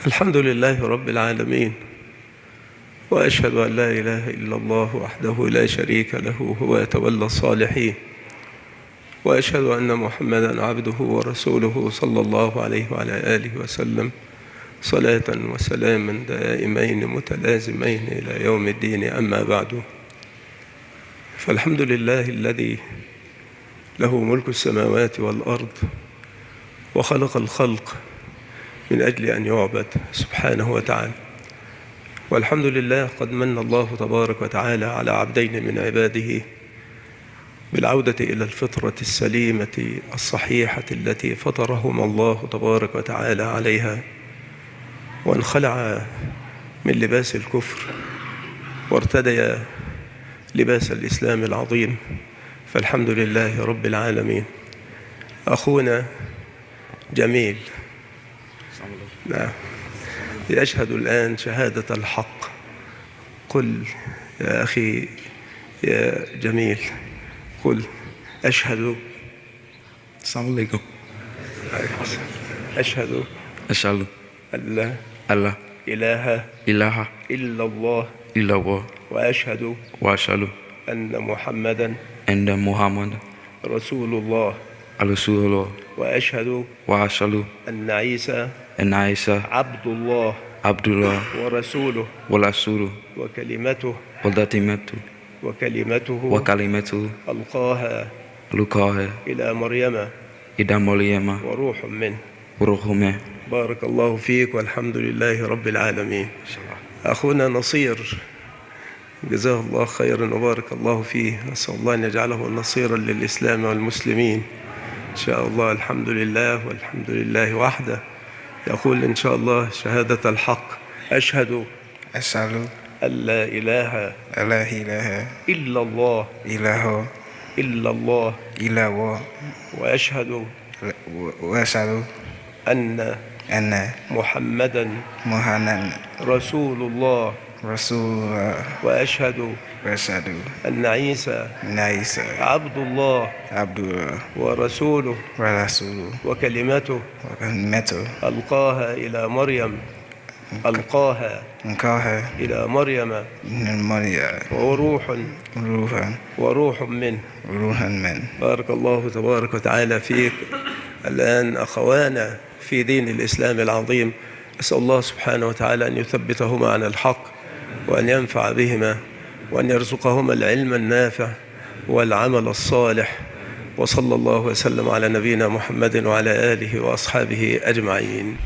الحمد لله رب العالمين، وأشهد أن لا إله إلا الله وحده لا شريك له هو يتولى الصالحين، وأشهد أن محمدًا عبده ورسوله صلى الله عليه وعلى آله وسلم صلاة وسلاما دائمين متلازمين إلى يوم الدين. أما بعد، فالحمد لله الذي له ملك السماوات والأرض وخلق الخلق من أجل أن يعبد سبحانه وتعالى. والحمد لله قد من الله تبارك وتعالى على عبدين من عباده بالعودة إلى الفطرة السليمة الصحيحة التي فطرهما الله تبارك وتعالى عليها، وانخلع من لباس الكفر وارتدي لباس الإسلام العظيم. فالحمد لله رب العالمين. أخونا جميل نعم يشهد الآن شهادة الحق. قل يا أخي يا جميل، قل أشهد. السلام عليكم. أشهد أن لا إله إلا الله وأشهد أن محمدا رسول الله وأشهد أن عيسى عبد الله ورسوله وكلمته ألقاها إلى مريم وروح منه. بارك الله فيك، والحمد لله رب العالمين. أخونا نصير جزاه الله خيرا وبارك الله فيه، نسأل الله أن يجعله نصيرا للإسلام والمسلمين إن شاء الله. الحمد لله والحمد لله وحده. يقول إن شاء الله شهادة الحق: أشهد أن لا إله إلا الله وأشهد أن محمدا رسول الله وأشهد أن عيسى عبد الله ورسوله وكلمته ألقاها إلى مريم وروح منه. بارك الله تبارك وتعالى فيك. الآن أخوانا في دين الإسلام العظيم، أسأل الله سبحانه وتعالى أن يثبتهما على الحق وأن ينفع بهما وأن يرزقهما العلم النافع والعمل الصالح. وصلى الله وسلم على نبينا محمد وعلى آله وأصحابه أجمعين.